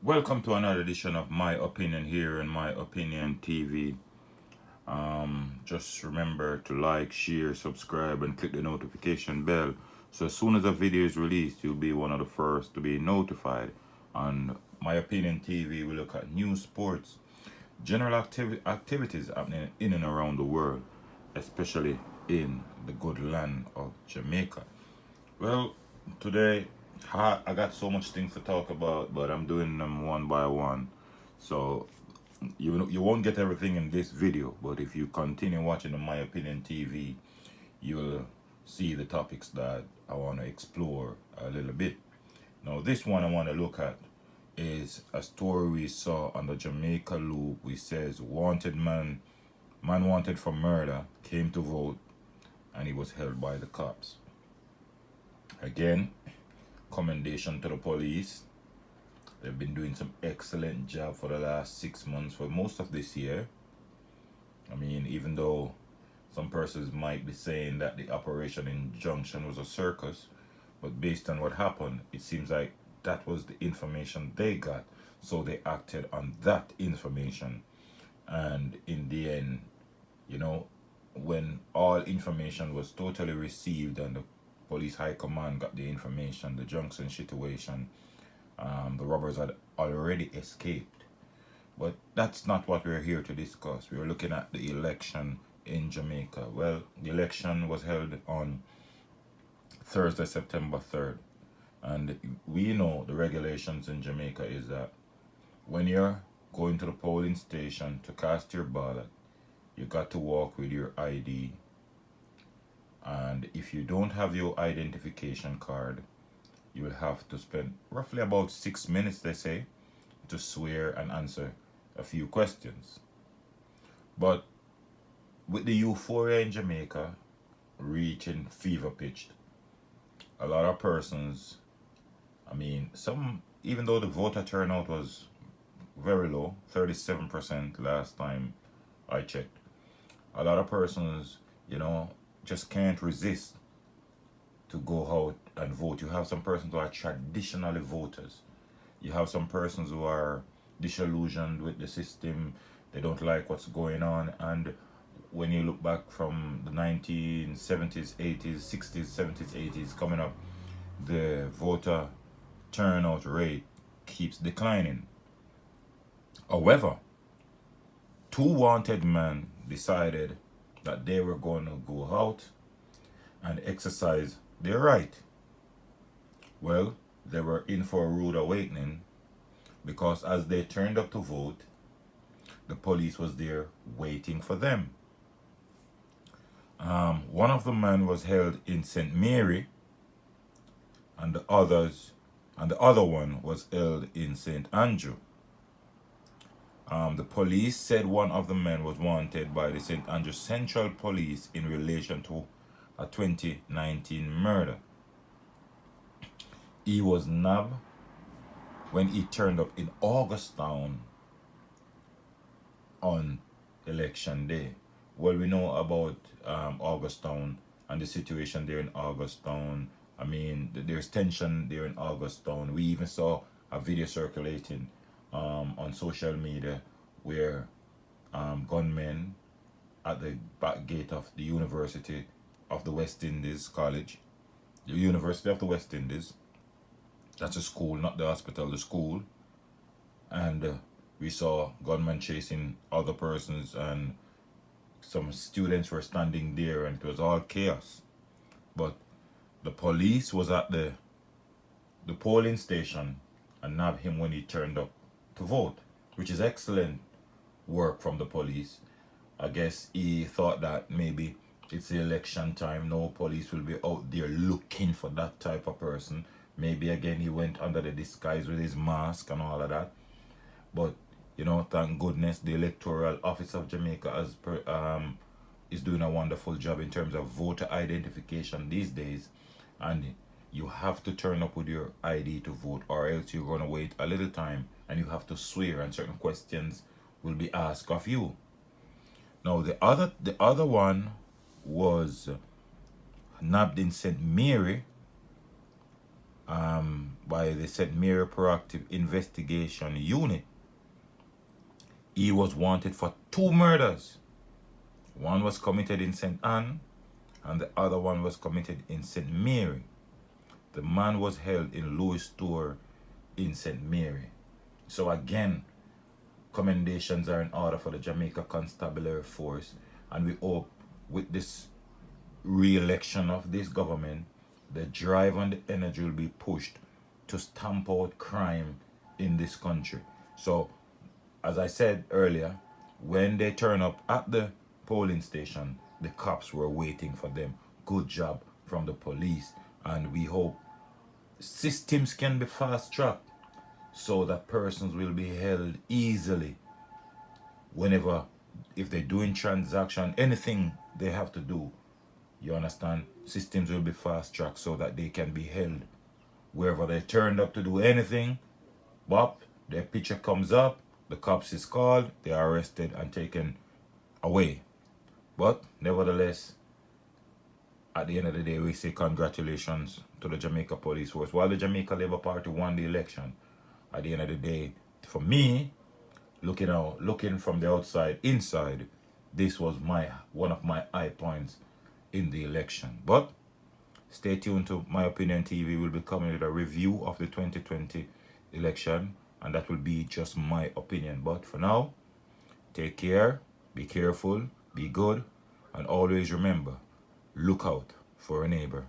Welcome to another edition of My Opinion here in My Opinion TV. Just remember to like, share, subscribe, and click the notification bell. So as soon as a video is released, you'll be one of the first to be notified. On My Opinion TV, we look at news, sports, general activities happening in and around the world, especially in the good land of Jamaica. Well, today I got so much things to talk about, but I'm doing them one by one. So you won't get everything in this video, but if you continue watching the My Opinion TV, you'll see the topics that I want to explore a little bit. Now, this one I want to look at is a story we saw on the Jamaica Loop, which says wanted man wanted for murder came to vote and he was held by the cops. Again, commendation to the police. They've been doing some excellent job for the last 6 months, for most of this year. I mean, even though some persons might be saying that the operation in Junction was a circus, but based on what happened, it seems like that was the information they got. So they acted on that information. And in the end, you know, when all information was totally received and the police high command got the information, the Junction situation, the robbers had already escaped. But that's not what we're here to discuss. We're looking at the election in Jamaica. Well, the election was held on Thursday, September 3rd. And we know the regulations in Jamaica is that when you're going to the polling station to cast your ballot, you got to walk with your ID. And if you don't have your identification card, you will have to spend roughly about 6 minutes, they say, to swear and answer a few questions. But with the euphoria in Jamaica reaching fever pitch, a lot of persons, I mean, some, even though the voter turnout was very low, 37% last time I checked, a lot of persons, just can't resist to go out and vote. You have some persons who are traditionally voters. You have some persons who are disillusioned with the system. They don't like what's going on. And when you look back from the 1970s, 80s, 60s, 70s, 80s coming up, the voter turnout rate keeps declining. However, two wanted men decided that they were going to go out and exercise their right. Well, they were in for a rude awakening because as they turned up to vote, the police was there waiting for them. One of the men was held in St. Mary, and the other one was held in St. Andrew. The police said one of the men was wanted by the St. Andrew Central Police in relation to a 2019 murder. He was nabbed when he turned up in Augustown on election day. Well, we know about Augustown and the situation there in Augustown. I mean, there's tension there in Augustown. We even saw a video circulating on social media where gunmen at the back gate of the University of the West Indies College, the University of the West Indies, that's a school, not the hospital, the school. And we saw gunmen chasing other persons, and some students were standing there, and it was all chaos. But the police was at the polling station and nabbed him when he turned up to vote, which is excellent work from the police. I guess he thought that maybe it's the election time, no police will be out there looking for that type of person. Maybe again he went under the disguise with his mask and all of that. But thank goodness the Electoral Office of Jamaica is doing a wonderful job in terms of voter identification these days. And you have to turn up with your ID to vote, or else you're going to wait a little time and you have to swear, and certain questions will be asked of you. Now the other one was nabbed in St. Mary. by the St. Mary Proactive Investigation Unit. He was wanted for 2 murders. One was committed in St. Anne and the other one was committed in St. Mary. The man was held in Louis Store in St. Mary. So again, commendations are in order for the Jamaica Constabulary Force, and we hope with this re-election of this government, the drive and the energy will be pushed to stamp out crime in this country. So, as I said earlier, when they turn up at the polling station, the cops were waiting for them. Good job from the police, and we hope systems can be fast-tracked so that persons will be held easily whenever, if they're doing transaction, anything they have to do, you understand, systems will be fast-tracked so that they can be held wherever they turned up to do anything. Bop, their picture comes up, the cops is called, they are arrested and taken away. But nevertheless, at the end of the day, we say congratulations to the Jamaica Police Force. While the Jamaica Labour Party won the election, at the end of the day, for me, looking from the outside inside, this was one of my high points in the election. But stay tuned to My Opinion TV. We'll be coming with a review of the 2020 election, and that will be just my opinion. But for now, take care, be careful, be good, and always remember, look out for a neighbor.